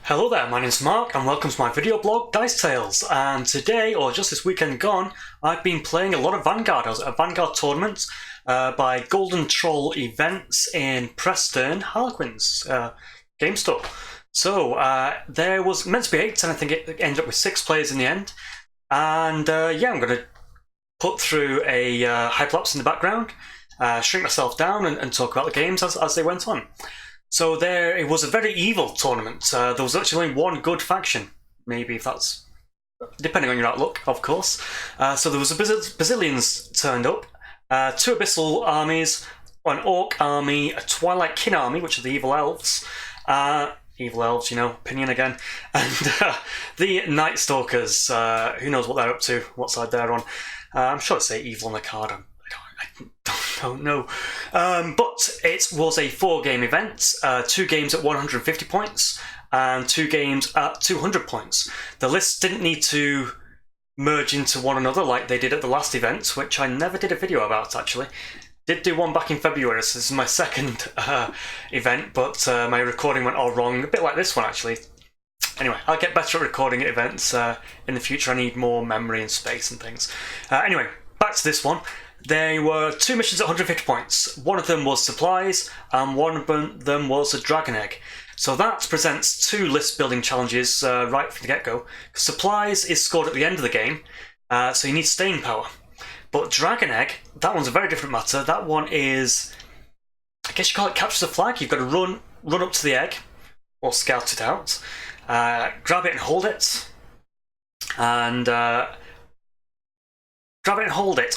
Hello there, my name's Mark and welcome to my video blog Dice Tales, and today, or just this weekend gone, I've been playing a lot of Vanguard. I was at a Vanguard tournament by Golden Troll Events in Preston, Harlequin's game store. So there was meant to be 8 and I think it ended up with 6 players in the end. And yeah, I'm going to put through a hyperlapse in the background, shrink myself down and talk about the games as they went on. So it was a very evil tournament. There was actually only one good faction, maybe, if that's depending on your outlook, of course. So there was a Basileans turned up, 2 Abyssal armies, an Orc army, a Twilight Kin army, which are the evil elves. Evil elves, you know, opinion again. And the Night Stalkers, who knows what they're up to, what side they're on. I'm sure it say evil on the card. I don't know. But it was a 4-game event, 2 games at 150 points and 2 games at 200 points. The lists didn't need to merge into one another like they did at the last event, which I never did a video about actually. Did do one back in February, so this is my second event, but my recording went all wrong, a bit like this one actually. Anyway, I'll get better at recording at events in the future. I need more memory and space and things. Anyway, back to this one. There were 2 missions at 150 points. One of them was supplies, and one of them was a dragon egg. So that presents 2 list building challenges right from the get-go. Supplies is scored at the end of the game, so you need staying power. But dragon egg, that one's a very different matter. That one is, I guess you call it capture the flag. You've got to run up to the egg, or scout it out, grab it and hold it, and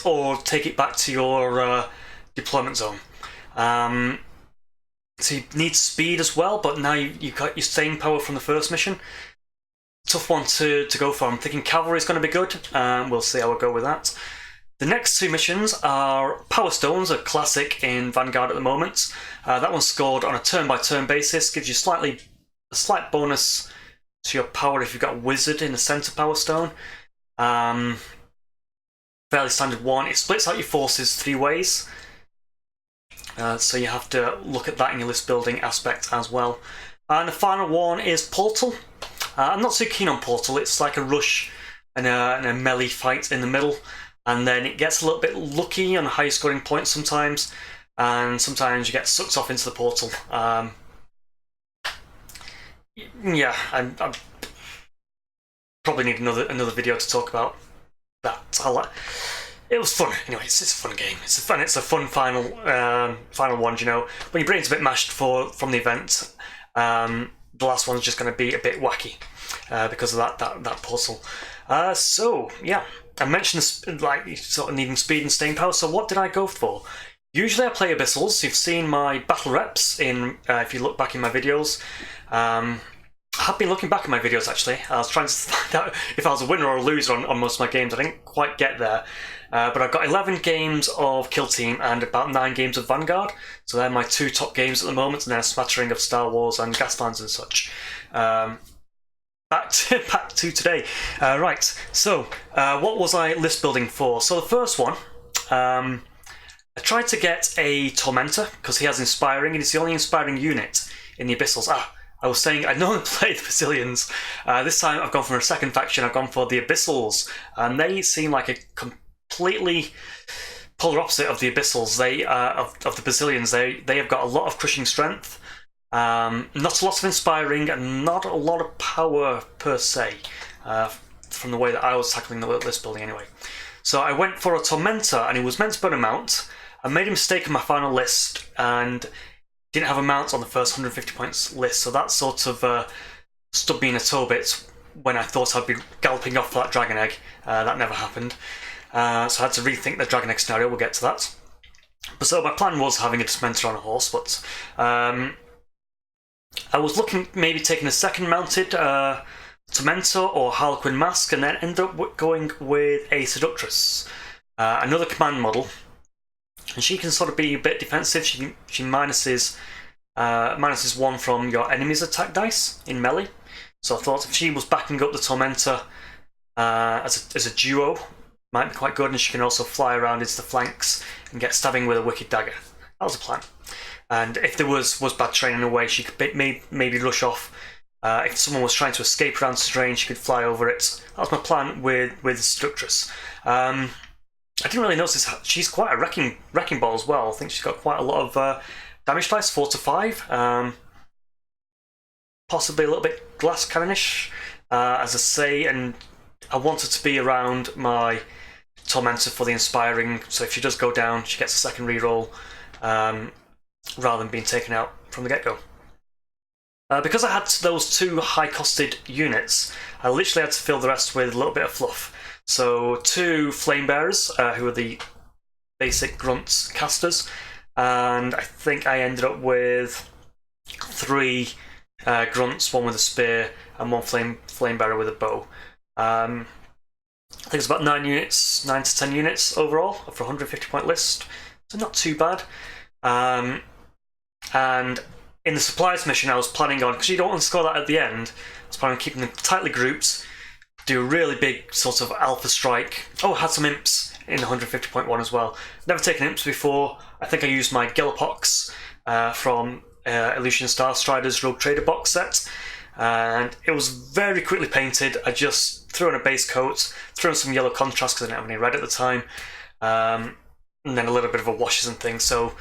or take it back to your deployment zone. So you need speed as well, but now you've got your staying power from the first mission. Tough one to go for. I'm thinking cavalry is going to be good. We'll see how I go with that. The next 2 missions are Power Stones, a classic in Vanguard at the moment. That one's scored on a turn-by-turn basis, gives you a slight bonus to your power if you've got a wizard in the centre Power Stone. Fairly standard one. It splits out your forces 3 ways, so you have to look at that in your list building aspect as well. And the final one is Portal. I'm not so keen on Portal. It's like a rush and a melee fight in the middle, and then it gets a little bit lucky on high scoring points sometimes, and sometimes you get sucked off into the portal. Yeah, I probably need another video to talk about that. It was fun. Anyway, it's a fun game. It's a fun final one. You know, when your brain's a bit mashed from the event, the last one's just going to be a bit wacky because of that puzzle. So yeah, I mentioned like sort of needing speed and staying power. So what did I go for? Usually I play Abyssals. You've seen my battle reps in if you look back in my videos. I have been looking back at my videos actually. I was trying to find out if I was a winner or a loser on most of my games. I didn't quite get there. But I've got 11 games of Kill Team and about 9 games of Vanguard. So they're my 2 top games at the moment, and then a smattering of Star Wars and Gaslands and such. Back to today. Right, so what was I list building for? So the first one, I tried to get a Tormentor, because he has Inspiring, and he's the only Inspiring unit in the Abyssals. I was saying I normally play the Basileans. This time I've gone for a second faction. I've gone for the Abyssals, and they seem like a completely polar opposite of the Abyssals. Of the Basileans. They have got a lot of crushing strength, not a lot of inspiring, and not a lot of power per se. From the way that I was tackling the list building, anyway. So I went for a Tormentor, and he was meant to burn a mount. I made a mistake in my final list, and didn't have a mount on the first 150 points list, so that sort of stubbed me in a toe bit when I thought I'd be galloping off for that dragon egg. That never happened. So I had to rethink the dragon egg scenario. We'll get to that. But so my plan was having a Tormentor on a horse, but I was looking maybe taking a second mounted Tormentor or Harlequin Mask, and then ended up going with a Seductress, another command model. And she can sort of be a bit defensive. She minuses 1 from your enemy's attack dice in melee. So I thought if she was backing up the Tormentor as a duo, might be quite good, and she can also fly around into the flanks and get stabbing with a wicked dagger. That was a plan. And if there was bad terrain in a way, she could maybe rush off If someone was trying to escape around terrain, she could fly over it. That was my plan with Seductress. I didn't really notice she's quite a wrecking ball as well. I think she's got quite a lot of damage dice, 4 to 5. Possibly a little bit glass cannonish, as I say, and I want her to be around my Tormentor for the inspiring, so if she does go down, she gets a second reroll, rather than being taken out from the get-go. Because I had those 2 high-costed units, I literally had to fill the rest with a little bit of fluff. So 2 Flame Bearers, who are the basic Grunt casters, and I think I ended up with 3 Grunts, 1 with a spear, and 1 flame Bearer with a bow. I think it's about 9 to 10 units overall for a 150 point list, so not too bad. And in the supplies mission, I was planning on, because you don't want to score that at the end, I was planning on keeping them tightly grouped, do a really big sort of alpha strike. Oh, I had some imps in 150.1 as well. Never taken imps before. I think I used my Galloppox from Illusion Starstriders Rogue Trader box set, and it was very quickly painted. I just threw on a base coat, threw on some yellow contrast because I didn't have any red at the time, and then a little bit of a washes and things, so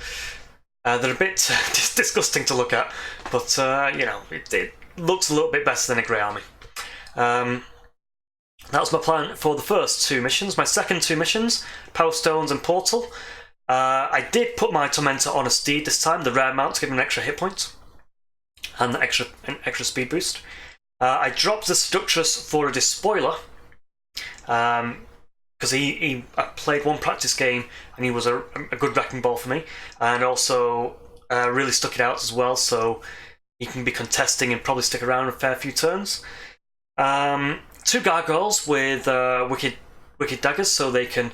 they're a bit disgusting to look at, but you know, it looks a little bit better than a grey army. That was my plan for the first 2 missions. My second 2 missions, Power Stones and Portal, I did put my Tormentor on a steed this time, the rare mount, to give him an extra hit point and an extra speed boost. I dropped the Seductress for a Despoiler, because I played 1 practice game and he was a good wrecking ball for me, and also really stuck it out as well, so he can be contesting and probably stick around a fair few turns. 2 Gargoyles with wicked daggers, so they can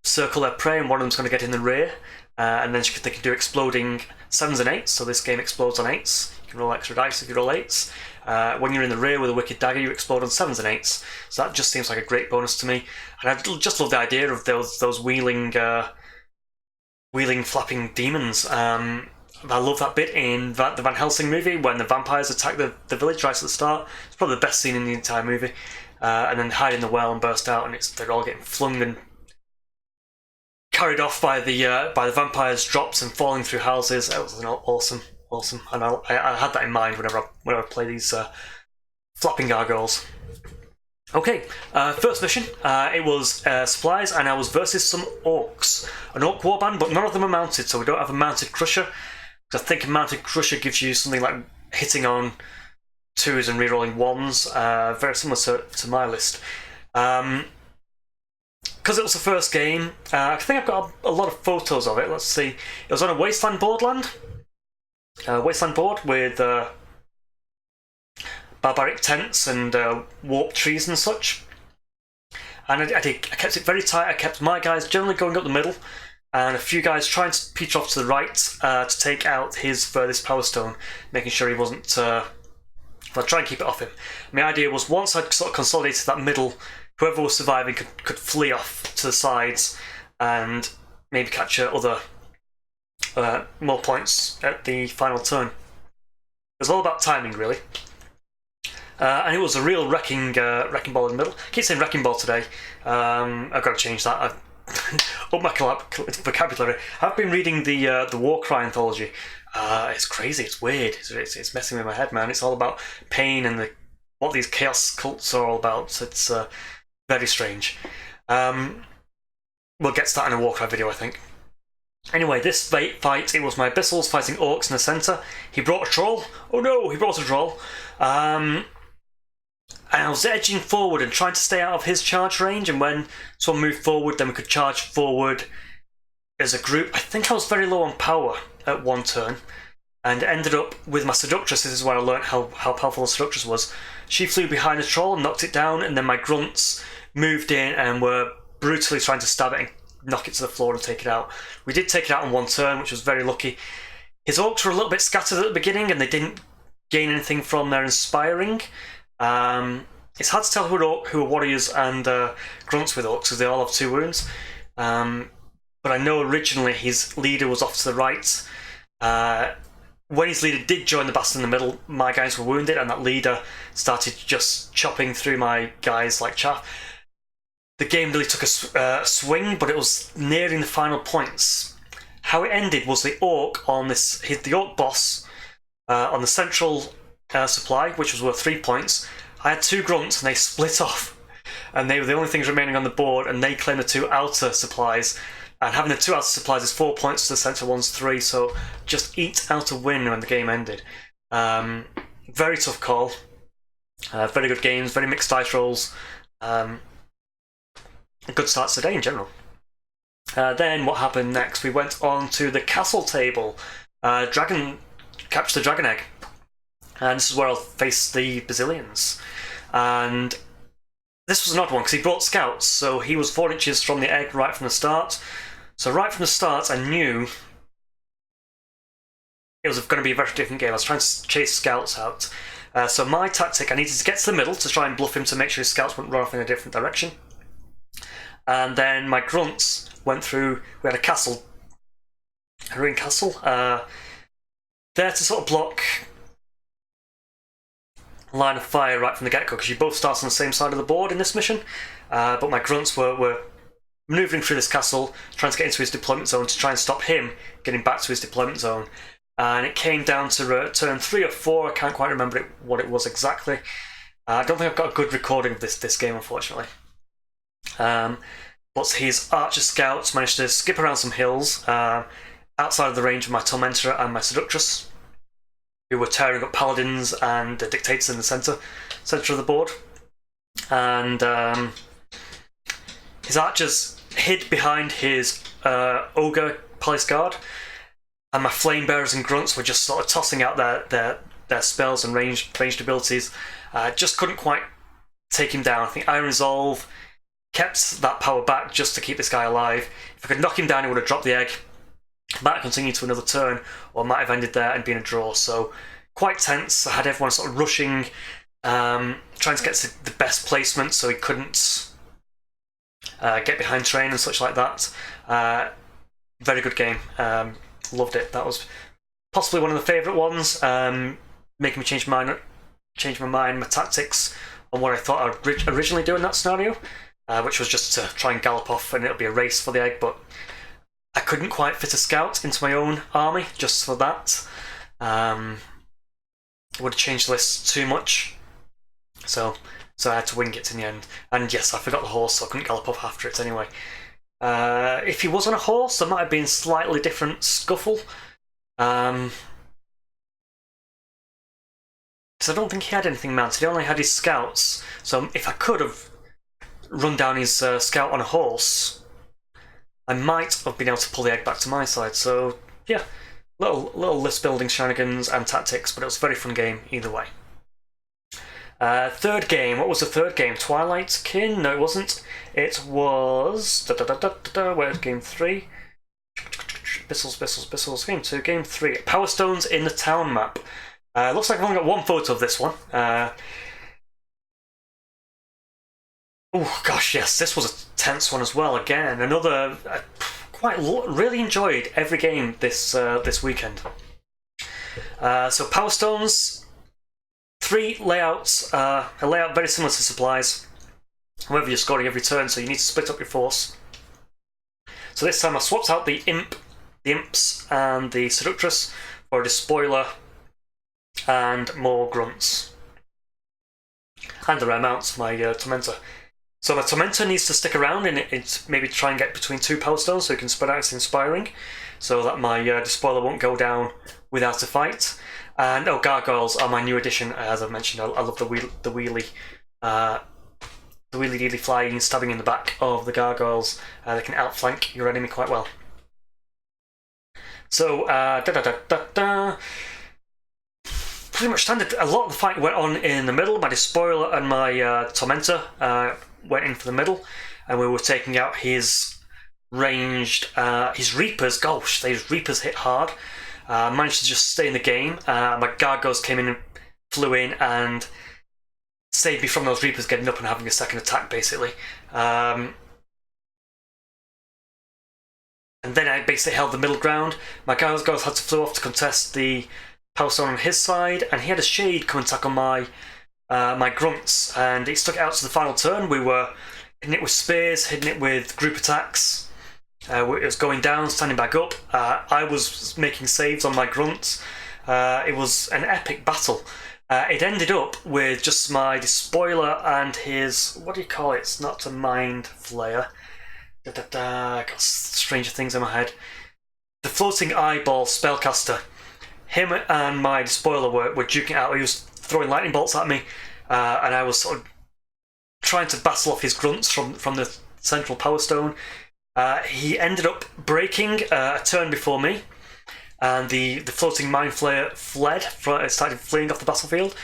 circle their prey, and one of them's going to get in the rear, and then they can do exploding 7s and 8s, so this game explodes on 8s. You can roll extra dice if you roll 8s. When you're in the rear with a wicked dagger, you explode on 7s and 8s, so that just seems like a great bonus to me. And I just love the idea of those wheeling flapping demons. I love that bit in the Van Helsing movie when the vampires attack the village right at the start. It's probably the best scene in the entire movie. And then hide in the well and burst out, and they're all getting flung and carried off by the vampires, drops and falling through houses. It was awesome, and I had that in mind whenever I play these flapping gargoyles. Okay, first mission, it was supplies, and I was versus some orcs. An orc warband, but none of them are mounted, so we don't have a mounted crusher. Because I think a mounted crusher gives you something like hitting on 2s and rerolling 1s, very similar to my list. Because it was the first game, I think I've got a lot of photos of it. Let's see. It was on a wasteland board with barbaric tents and warped trees and such. And I kept it very tight. I kept my guys generally going up the middle, and a few guys trying to peach off to the right to take out his furthest power stone, making sure he wasn't. I'll try and keep it off him. My idea was once I'd sort of consolidated that middle, whoever was surviving could flee off to the sides and maybe capture other more points at the final turn. It was all about timing, really. And it was a real wrecking ball in the middle. I keep saying wrecking ball today. I've got to change that. I've up my vocabulary. I've been reading the Warcry anthology. It's crazy. It's weird. It's messing with my head, man. It's all about pain and what these chaos cults are all about. It's very strange. We'll get to that in a Warcry video, I think. Anyway, this fight, it was my Abyssals fighting orcs in the centre. He brought a troll. Oh no, he brought a troll. And I was edging forward and trying to stay out of his charge range, and when someone moved forward, then we could charge forward as a group. I think I was very low on power at one turn, and ended up with my Seductress. This is where I learnt how powerful the Seductress was. She flew behind the troll and knocked it down, and then my grunts moved in and were brutally trying to stab it and knock it to the floor and take it out. We did take it out on one turn, which was very lucky. His orcs were a little bit scattered at the beginning, and they didn't gain anything from their inspiring. It's hard to tell who are warriors and grunts with orcs, because they all have 2 wounds. But I know originally his leader was off to the right. when his leader did join the battle in the middle, my guys were wounded, and that leader started just chopping through my guys like chaff. The game really took a swing, but it was nearing the final points. How it ended was the orc on this, the orc boss on the central supply, which was worth 3 points. I had 2 grunts, and they split off, and they were the only things remaining on the board, and they claimed the 2 outer supplies. And having the 2 outer supplies is 4 points to the centre one's 3, so just eat out a win when the game ended. Very tough call. Very good games, very mixed dice rolls. Good starts today in general. Then what happened next? We went on to the castle table. Capture the dragon egg. And this is where I'll face the Basileans. And this was an odd one because he brought scouts, so he was 4 inches from the egg right from the start. So right from the start, I knew it was going to be a very different game. I was trying to chase scouts out. So my tactic, I needed to get to the middle to try and bluff him to make sure his scouts wouldn't run off in a different direction. And then my grunts went through. We had a castle, a ruined castle, there to sort of block line of fire right from the get-go, because you both start on the same side of the board in this mission. But my grunts were manoeuvring through this castle, trying to get into his deployment zone to try and stop him getting back to his deployment zone. And it came down to turn 3 or 4. I can't quite remember what it was exactly. I don't think I've got a good recording of this game, unfortunately. But his archer scouts managed to skip around some hills outside of the range of my tormentor and my seductress, who were tearing up paladins and dictators in the centre of the board. And his archers hid behind his ogre palace guard, and my flame bearers and grunts were just sort of tossing out their spells and ranged abilities. Just couldn't quite take him down. I think Iron Resolve kept that power back just to keep this guy alive. If I could knock him down, he would have dropped the egg. Might have continued to another turn, or might have ended there and been a draw. So quite tense. I had everyone sort of rushing, trying to get to the best placement so he couldn't get behind train and such like that. Very good game. Loved it. That was possibly one of the favourite ones. Making me change my mind, my tactics on what I thought I'd originally do in that scenario, which was just to try and gallop off and it'll be a race for the egg, but I couldn't quite fit a scout into my own army just for that. It would have changed the list too much, so I had to wing it in the end. And yes, I forgot the horse, so I couldn't gallop off after it anyway. If he was on a horse, there might have been a slightly different scuffle. Because I don't think he had anything mounted, he only had his scouts. So if I could have run down his scout on a horse, I might have been able to pull the egg back to my side. So yeah, little list building shenanigans and tactics, but it was a very fun game either way. Third game, what was the third game? Twilight Kin? No, it wasn't. It was... Where's game 3? Abyssals. Game 2, game 3. Power Stones in the town map. Looks like I've only got one photo of this one. Oh gosh, yes, this was a tense one as well. Again, another... really enjoyed every game this weekend. So Power Stones... 3 layouts, a layout very similar to supplies. However, you're scoring every turn, so you need to split up your force. So this time I swapped out the imps and the seductress for a despoiler and more grunts. And the rare mounts for my tormentor. So my tormentor needs to stick around and maybe try and get between 2 power stones so he can spread out its inspiring, so that my despoiler won't go down without a fight. And gargoyles are my new addition. As I mentioned, I love the wheelie dealy flying and stabbing in the back of the gargoyles. They can outflank your enemy quite well. So pretty much standard. A lot of the fight went on in the middle. My despoiler and my tormentor went in for the middle, and we were taking out his ranged his reapers. Gosh, these reapers hit hard. Managed to just stay in the game. My gargoyles came in and flew in and saved me from those reapers getting up and having a second attack, basically. And then I basically held the middle ground. My gargoyles had to flew off to contest the Power Stone on his side, and he had a Shade come and attack on my grunts, and it stuck it out to the final turn. We were hitting it with spears, hitting it with group attacks. It was going down, standing back up. I was making saves on my grunts. It was an epic battle. It ended up with just my Despoiler and his, what do you call it? It's not a Mind Flayer. I got stranger things in my head. The Floating Eyeball Spellcaster. Him and my Despoiler were duking it out. He was throwing lightning bolts at me, and I was sort of trying to battle off his grunts from the central Power Stone. He ended up breaking a turn before me, and the Floating Mind Flayer started fleeing off the battlefield.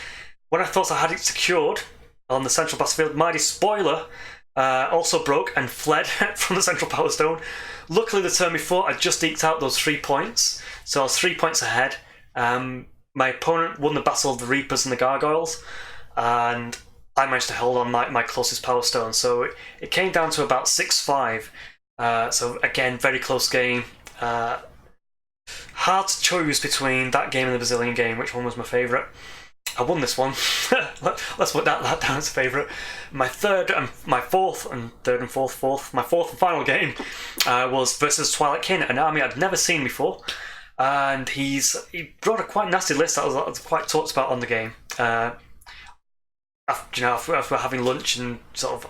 When I thought I had it secured on the central battlefield, my Despoiler also broke and fled from the central Power Stone. Luckily, the turn before, I just eked out those 3 points, so I was 3 points ahead. My opponent won the Battle of the Reapers and the Gargoyles, and I managed to hold on my closest Power Stone. So it came down to about 6-5. So again, very close game. Hard to choose between that game and the Basilian game, which one was my favourite. I won this one. Let's put that down as a favourite. My fourth and final game was versus Twilight Kin, an army I'd never seen before, and he brought a quite nasty list that I was quite talked about on the game. After having lunch and sort of,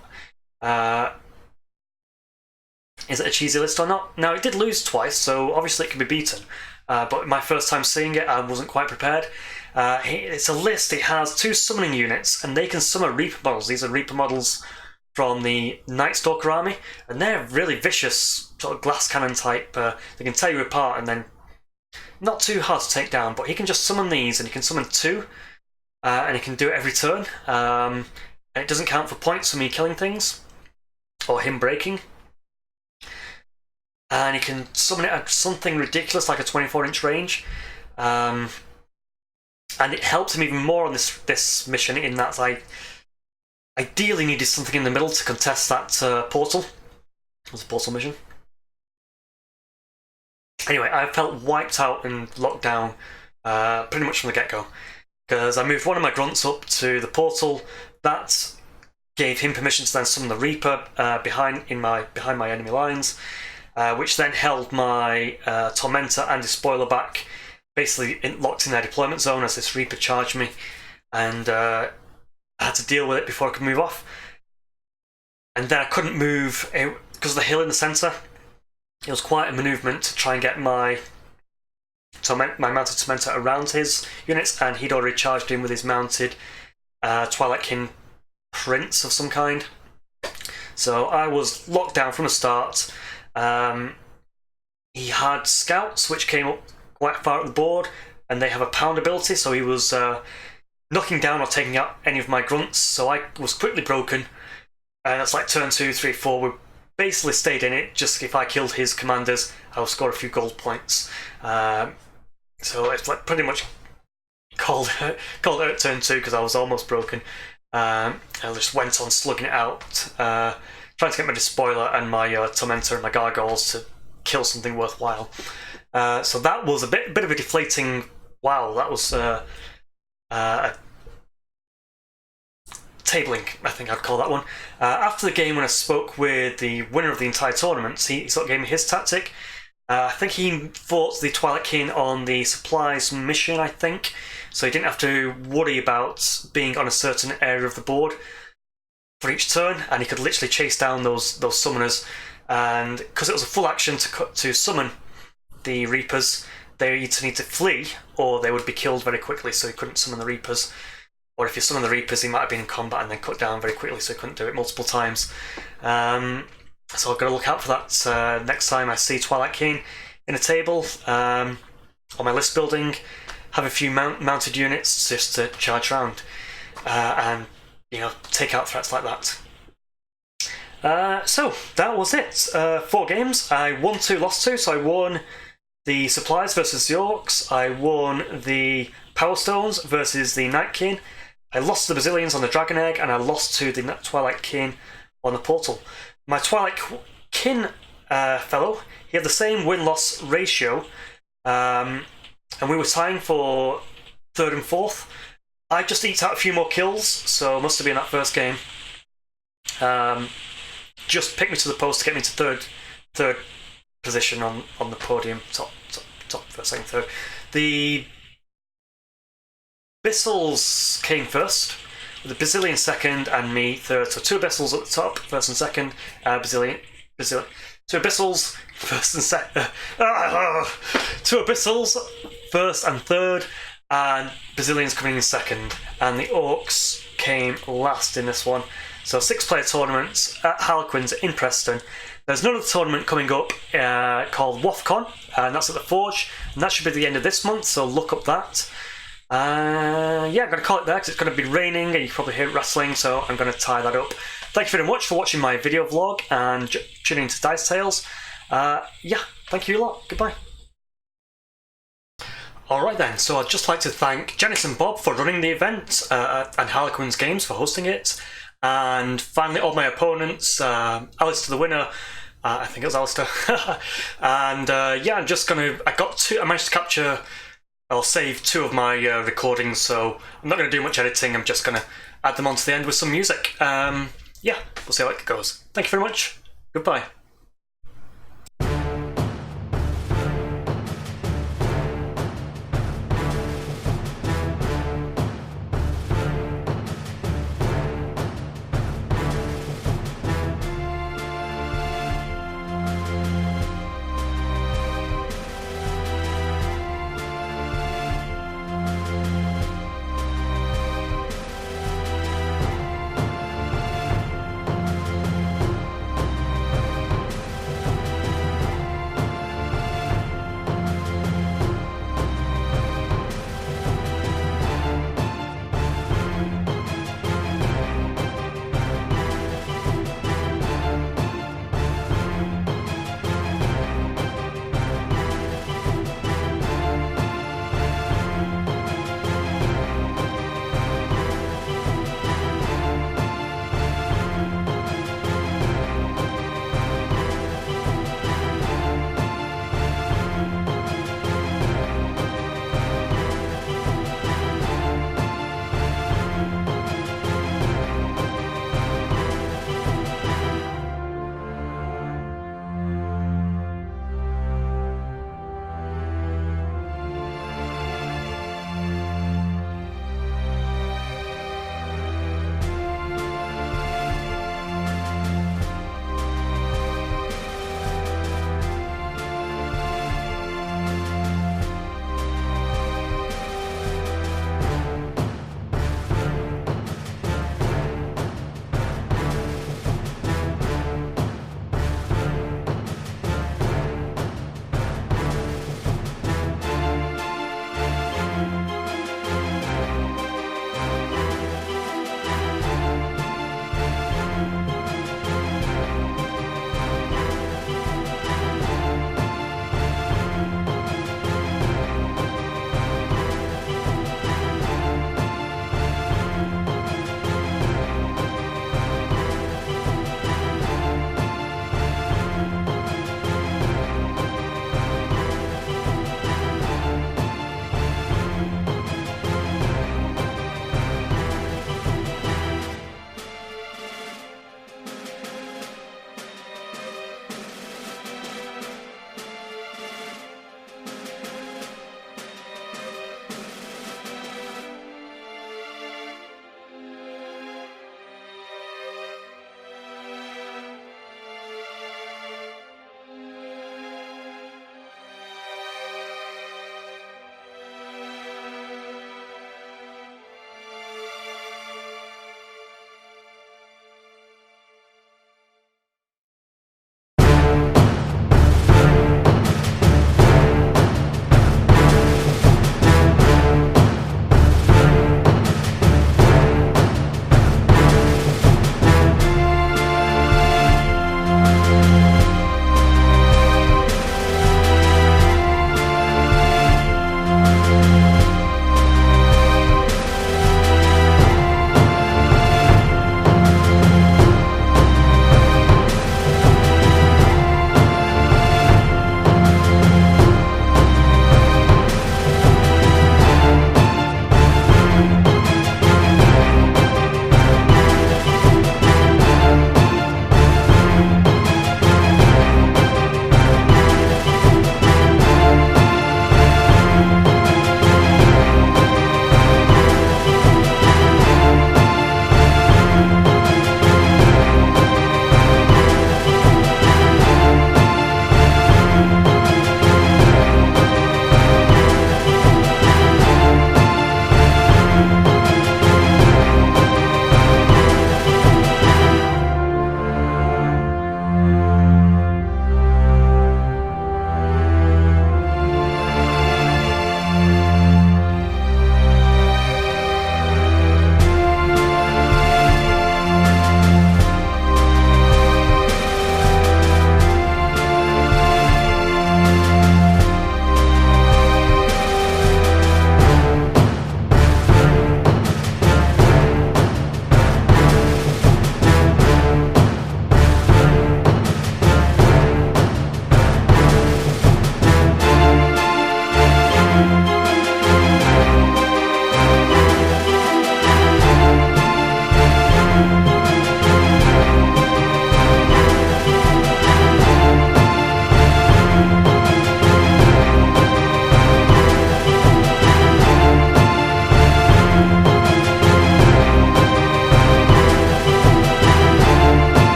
is it a cheesy list or not? Now, it did lose twice, so obviously it can be beaten. But my first time seeing it, I wasn't quite prepared. It's a list. It has 2 summoning units, and they can summon Reaper models. These are Reaper models from the Night Stalker army, and they're really vicious, sort of glass cannon type. They can tear you apart, and then not too hard to take down. But he can just summon these, and he can summon 2, and he can do it every turn. And it doesn't count for points for me killing things or him breaking. And he can summon it at something ridiculous like a 24-inch range. And it helped him even more on this mission in that I ideally needed something in the middle to contest that portal. It was a portal mission. Anyway, I felt wiped out and locked down pretty much from the get-go. Because I moved one of my grunts up to the portal. That gave him permission to then summon the Reaper behind my enemy lines. Which then held my Tormentor and Despoiler back, basically locked in their deployment zone as this Reaper charged me, and I had to deal with it before I could move off. And then I couldn't move because of the hill in the centre. It was quite a manoeuvrement to try and get my mounted Tormentor around his units, and he'd already charged in with his mounted Twilight Kin Prince of some kind. So I was locked down from the start. He had scouts which came up quite far up the board, and they have a pound ability, so he was knocking down or taking out any of my grunts, so I was quickly broken. And that's like turn 2, 3, 4. We basically stayed in it. Just if I killed his commanders, I would score a few gold points. So it's like pretty much called it at turn 2 because I was almost broken. I just went on slugging it out, trying to get my Despoiler and my Tormentor and my Gargoyles to kill something worthwhile. So that was a bit of a deflating. Wow, that was a tabling, I think I'd call that one. After the game, when I spoke with the winner of the entire tournament, he sort of gave me his tactic. I think he fought the Twilight Kin on the supplies mission, I think, so he didn't have to worry about being on a certain area of the board for each turn, and he could literally chase down those summoners. And because it was a full action to summon the Reapers, they either need to flee or they would be killed very quickly, so he couldn't summon the Reapers. Or if you summon the Reapers, he might have been in combat and then cut down very quickly, so he couldn't do it multiple times. So I've got to look out for that next time I see Twilight Kin in a table on my list building. Have a few mounted units just to charge around and take out threats like that. So that was it. 4 games. I won 2, lost 2. So I won the supplies versus the Orcs. I won the Power Stones versus the Night Kin. I lost the Basileans on the Dragon Egg, and I lost to the Twilight Kin on the Portal. My Twilight Kin fellow, he had the same win-loss ratio, and we were tying for 3rd and 4th. I just eked out a few more kills, so must have been that first game. Just picked me to the post to get me to third position on the podium, top, first, second, third. The Abyssals came first, with the Basileans second and me third. So 2 Abyssals at the top, first and second. Basilean. 2 Abyssals, first and second. 2 Abyssals, first and third, and Basileans coming in second. And the Orcs came last in this one. So 6-player tournaments at Harlequins in Preston. There's another tournament coming up called WAFCon, and that's at the Forge, and that should be the end of this month, so look up that. Yeah, I'm going to call it there because it's going to be raining and you can probably hear it rattling, so I'm going to tie that up. Thank you very much for watching my video vlog and tuning into Dice Tales. Yeah, thank you a lot. Goodbye. Alright then, so I'd just like to thank Janice and Bob for running the event, and Harlequins Games for hosting it. And finally, all my opponents, Alistair the winner, I think it was Alistair. And yeah, I'm just gonna, I managed to capture, I'll save 2 of my recordings, so I'm not gonna do much editing, I'm just gonna add them onto the end with some music. Yeah, we'll see how it goes. Thank you very much, goodbye.